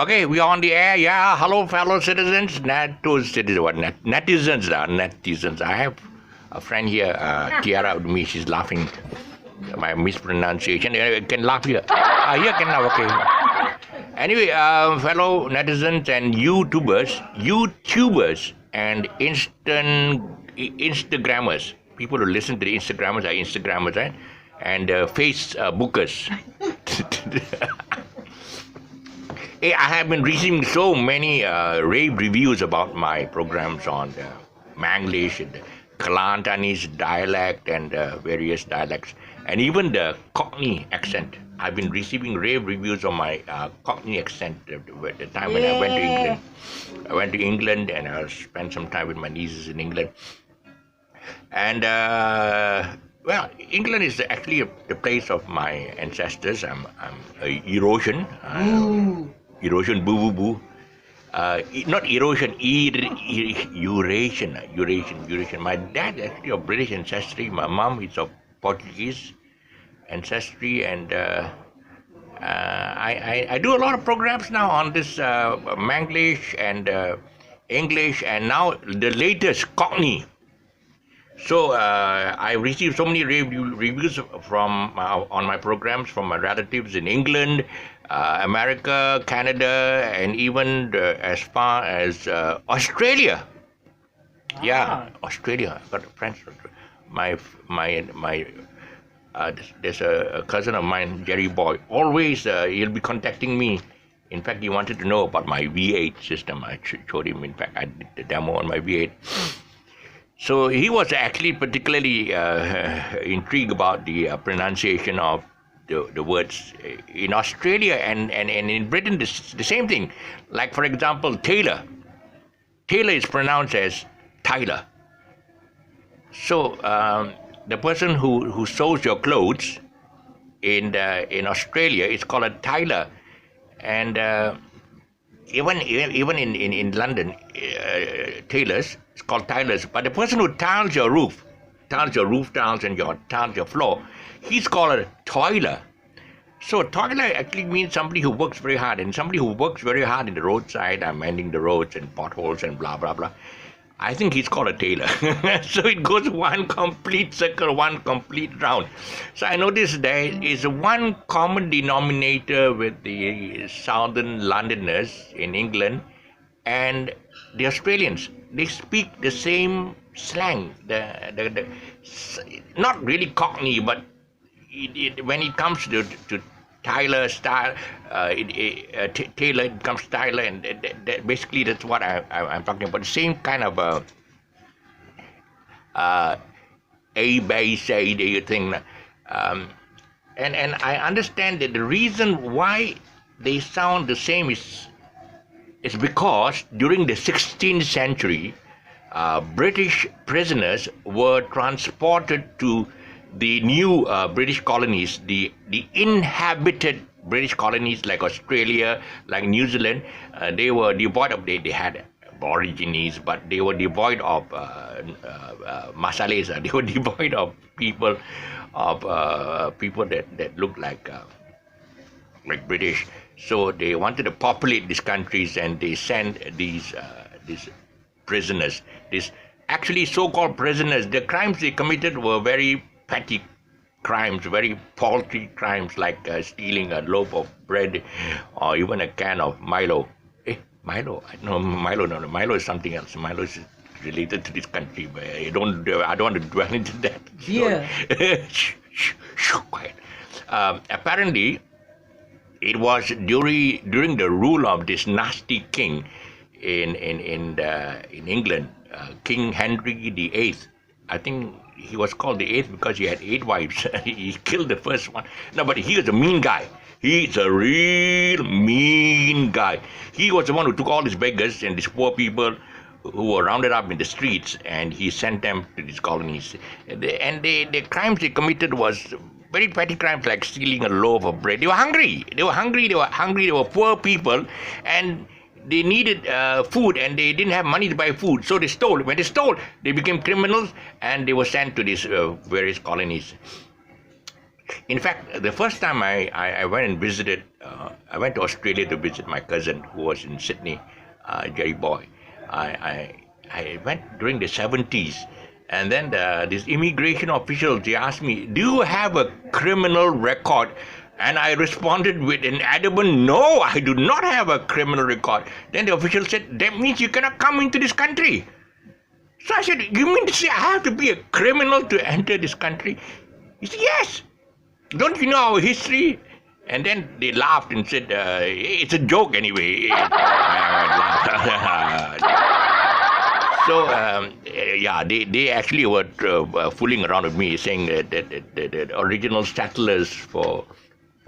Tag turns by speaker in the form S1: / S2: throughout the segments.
S1: Okay, we are on the air. Yeah, hello, fellow citizens. Netizens. I have a friend here, Tiara, with me. She's laughing my mispronunciation. You can laugh here. Here can now. Okay. Anyway, fellow netizens and YouTubers, and Instagrammers. People who listen to the Instagrammers are Instagrammers, right? And Facebookers. Hey, I have been receiving so many rave reviews about my programs on Manglish and Kelantanese dialect and various dialects, and even the Cockney accent. I've been receiving rave reviews on my Cockney accent the time when I went to England. I went to England and I spent some time with my nieces in England. And well, England is actually the place of my ancestors. I'm a Eurasian. Eurasian, boo boo boo. Not Eurasian, Eurasian. My dad is actually of British ancestry. My mom is of Portuguese ancestry, and I do a lot of programs now on this Manglish and English, and now the latest Cockney. So I received so many reviews from on my programs from my relatives in England, America, Canada, and even as far as Australia. Yeah, Australia. I've got friends. There's a cousin of mine, Jerry Boy. Always he'll be contacting me. In fact, he wanted to know about my V8 system. I showed him. In fact, I did the demo on my V8. So he was actually particularly intrigued about the pronunciation of the words in Australia and in Britain. The same thing. Like, for example, Taylor. Taylor is pronounced as Tyler. So the person who sews your clothes in Australia is called a Tyler, and even in London, tailors, it's called tilers. But the person who tiles your roof tiles and tiles your floor, he's called a toiler. So toiler actually means somebody who works very hard, and somebody who works very hard in the roadside, mending the roads and potholes and blah blah blah. I think he's called a tailor. So it goes one complete circle, one complete round. So I noticed there is one common denominator with the southern Londoners in England and the Australians. They speak the same slang. The not really Cockney, but when it comes to Tyler style, Taylor, it becomes Tyler, and basically that's what I'm talking about. The same kind of A-bay say thing. And I understand that the reason why they sound the same is because during the 16th century, British prisoners were transported to the new British colonies, the inhabited British colonies like Australia, like New Zealand. They were devoid of, they had Aborigines, but they were devoid of Masales. They were devoid of people that looked like British. So they wanted to populate these countries, and they sent these prisoners, these actually so-called prisoners. The crimes they committed were very petty crimes, very paltry crimes, like stealing a loaf of bread or even a can of Milo. Milo? No, Milo. No, Milo is something else. Milo is related to this country, but I don't want to dwell into that.
S2: Yeah.
S1: Shh, quiet. Apparently, it was during the rule of this nasty king in England, King Henry VIII. I think he was called the eighth because he had 8 wives. He killed the first one. No, but he was a mean guy. He's a real mean guy. He was the one who took all these beggars and these poor people who were rounded up in the streets, and he sent them to these colonies. And the crimes they committed was very petty crimes, like stealing a loaf of bread. They were hungry. They were poor people, and they needed food, and they didn't have money to buy food, so they stole. When they stole, they became criminals, and they were sent to these various colonies. In fact, the first time I went and visited, I went to Australia to visit my cousin who was in Sydney, Jerry Boy. I went during the 70s, and then these immigration officials, they asked me, "Do you have a criminal record?" And I responded with an adamant, "No, I do not have a criminal record." Then the official said, "That means you cannot come into this country." So I said, "You mean to say I have to be a criminal to enter this country?" He said, "Yes. Don't you know our history?" And then they laughed and said, "It's a joke anyway." So, yeah, they actually were fooling around with me, saying that the original settlers for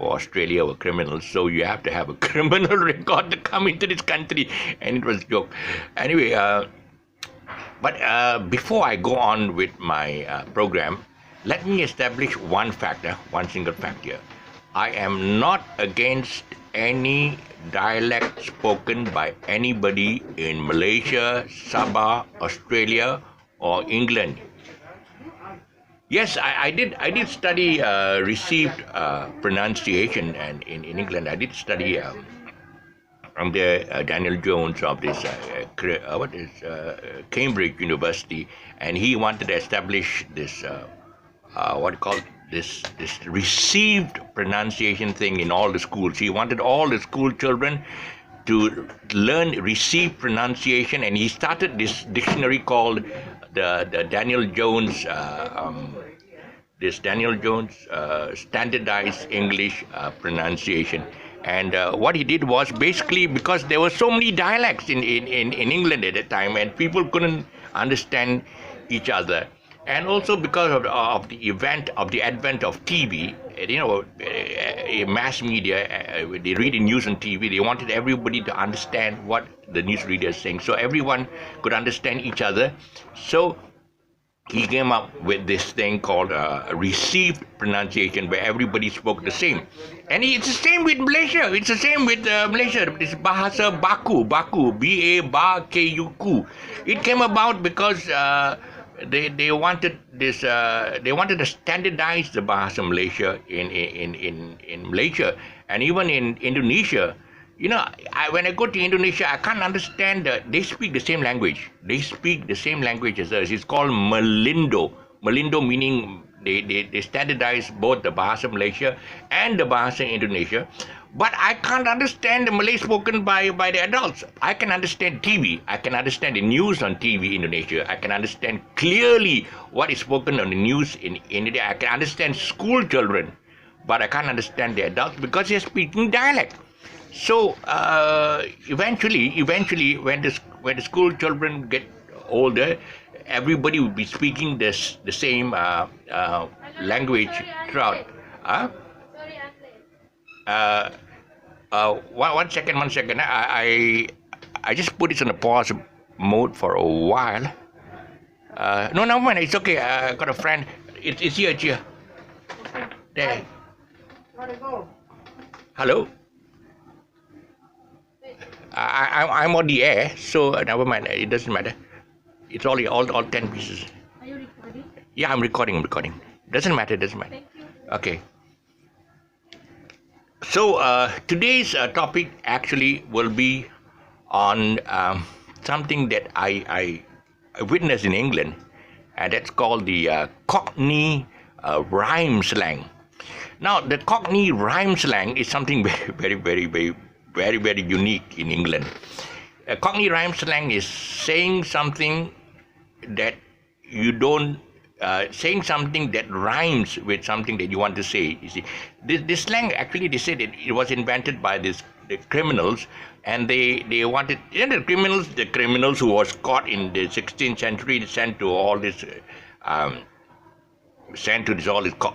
S1: Australia were criminals, so you have to have a criminal record to come into this country, and it was a joke. Anyway, but before I go on with my program, let me establish one single fact here. I am not against any dialect spoken by anybody in Malaysia, Sabah, Australia, or England. Yes, I did study received pronunciation, and in England I did study under Daniel Jones of this Cambridge University, and he wanted to establish this this received pronunciation thing in all the schools. He wanted all the school children to learn received pronunciation, and he started this dictionary called the Daniel Jones standardized English pronunciation. And what he did was, basically, because there were so many dialects in England at that time, and people couldn't understand each other. And also because of the advent of TV, mass media, they read the news on TV. They wanted everybody to understand what the newsreader is saying, so everyone could understand each other. So he came up with this thing called received pronunciation, where everybody spoke the same. And it's the same with Malaysia. It's the same with Malaysia. This bahasa baku, B-A-K-U-Ku. It came about because they wanted this. They wanted to standardize the bahasa Malaysia in Malaysia, and even in Indonesia. When I go to Indonesia, I can't understand. They speak the same language. They speak the same language as us. It's called Melindo. Melindo meaning they standardize both the bahasa Malaysia and the bahasa Indonesia. But I can't understand the Malay spoken by the adults. I can understand TV. I can understand the news on TV in Indonesia. I can understand clearly what is spoken on the news in India. I can understand school children, but I can't understand the adults because they're speaking dialect. So eventually, when the school children get older, everybody will be speaking the same language throughout. One second. I just put this on a pause mode for a while. No, never mind. It's okay. I got a friend. It's here. It's here. There. Hello. I'm on the air, so never mind. It doesn't matter. It's all 10 pieces.
S2: Are you recording?
S1: Yeah, I'm recording. Doesn't matter.
S2: Thank you.
S1: Okay. So today's topic actually will be on something that I witnessed in England, and that's called the Cockney rhyme slang. Now, the Cockney rhyme slang is something very unique in England. Cockney rhyme slang is saying something that you don't. Saying something that rhymes with something that you want to say. You see, this slang actually, they said it was invented by the criminals, and they wanted the criminals who was caught in the 16th century, sent to all this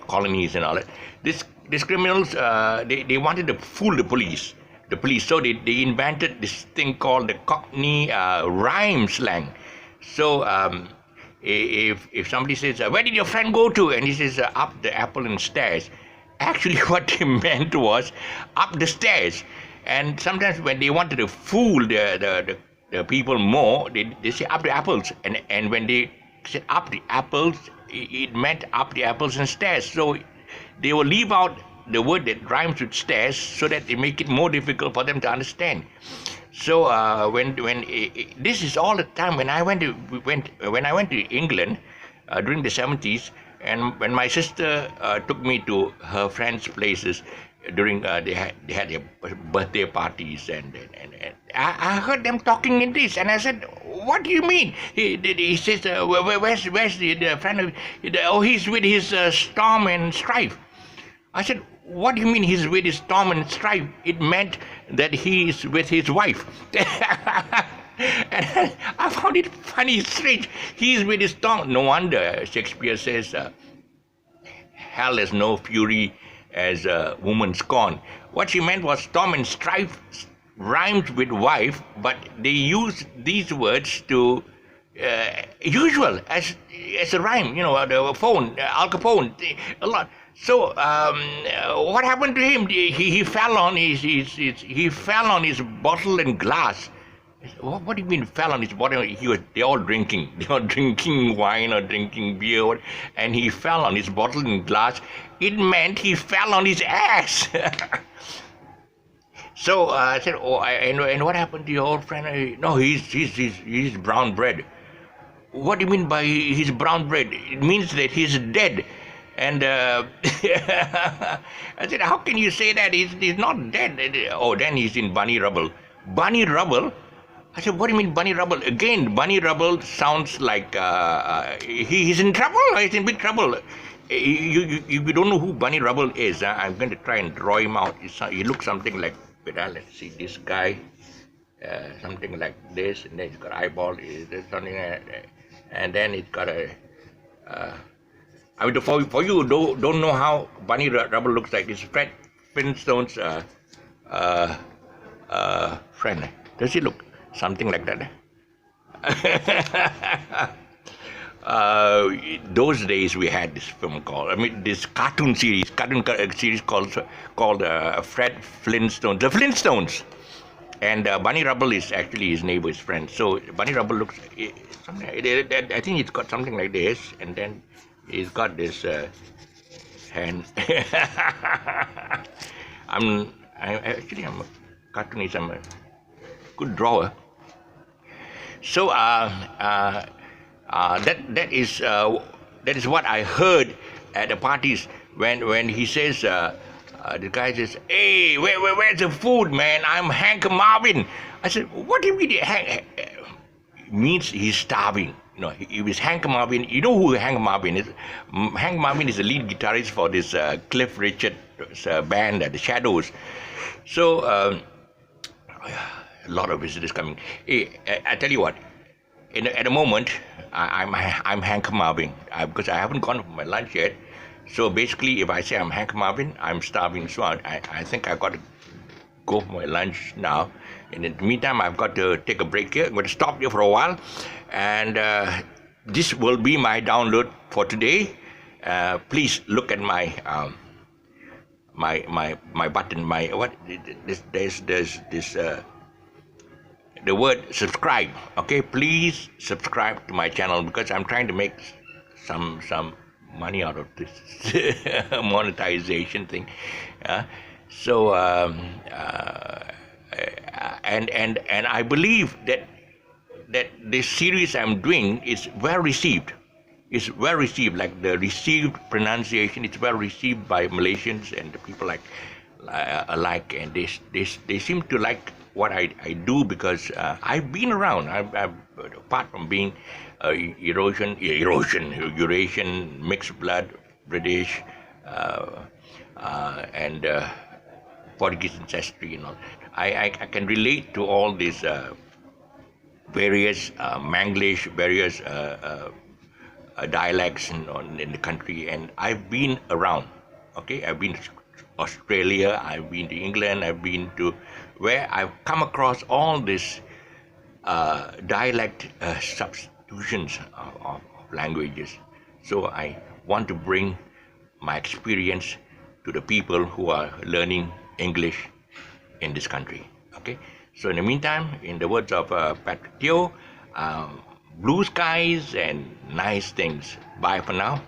S1: colonies and all that. These criminals they wanted to fool the police. So they invented this thing called the Cockney rhyme slang. So if somebody says, "Where did your friend go to?" and he says, "Up the apple and stairs," actually what they meant was up the stairs. And sometimes when they wanted to fool the people more, they say up the apples, and when they said up the apples, it meant up the apples and stairs. So they will leave out the word that rhymes with stairs so that they make it more difficult for them to understand. So when this is all the time when I went to England during the 70s, and when my sister took me to her friends' places during they had their birthday parties, and I heard them talking in this, and I said, "What do you mean?" He says, "Where's the friend of? Oh, he's with his Storm and Strife." I said, "What do you mean he's with his Storm and Strife?" It meant that he's with his wife. And I found it funny, strange. He's with his Storm. No wonder Shakespeare says, "Hell has no fury as a woman scorn." What she meant was Storm and Strife rhymed with wife, but they used these words to usual as a rhyme. The phone, Al Capone, a lot. So what happened to him? He fell on his bottle and glass. What do you mean fell on his bottle? They all drinking. They were drinking wine or drinking beer, and he fell on his bottle and glass. It meant he fell on his ass. So I said, "Oh, and what happened to your old friend?" "No, he's brown bread." "What do you mean by he's brown bread?" "It means that he's dead." And I said, "How can you say that? He's not dead." "Oh, then he's in bunny rubble." "Bunny rubble?" I said, "What do you mean bunny rubble?" Again, bunny rubble sounds like he's in trouble. He's in big trouble. You don't know who Bunny Rubble is. I'm going to try and draw him out. He looks something like, let's see, this guy, something like this, and then he's got eyeball, something, and then it's got a. I mean, for you who don't know how Bunny Rubble looks like, it's Fred Flintstone's friend. Does he look something like that? Those days we had this film this cartoon series called Fred Flintstone, The Flintstones, and Bunny Rubble is actually his neighbor's friend. So Bunny Rubble looks something. I think it's got something like this, and then he's got this hand. I'm a cartoonist. I'm a good drawer. So that is what I heard at the parties when he says, the guy says, "Hey, where's the food, man? I'm Hank Marvin." I said, "What do you mean?" Means he's starving. He was Hank Marvin. You know who Hank Marvin is? Hank Marvin is the lead guitarist for this Cliff Richard's band, The Shadows. So a lot of visitors coming. Hey, I tell you what. At the moment, I'm Hank Marvin because I haven't gone for my lunch yet. So basically, if I say I'm Hank Marvin, I'm starving. So I think I've got to go for my lunch now. And in the meantime, I've got to take a break here. I'm going to stop here for a while, and this will be my download for today. Please look at my my button. There's this. The word subscribe. Okay, please subscribe to my channel because I'm trying to make some money out of this monetization thing. So and I believe that this series I'm doing is well received. It's well received, like the received pronunciation. It's well received by Malaysians and the people alike, and they seem to like what I do because I've been around. I've apart from being Eurasian, mixed blood, British, and Portuguese ancestry and all. I can relate to all these various Manglish, various dialects in the country, and I've been around. Okay, I've been to Australia, I've been to England, I've been to where I've come across all this dialect substitutions of languages. So I want to bring my experience to the people who are learning English in this country. Okay. So in the meantime, in the words of Patrick Teo, blue skies and nice things. Bye for now.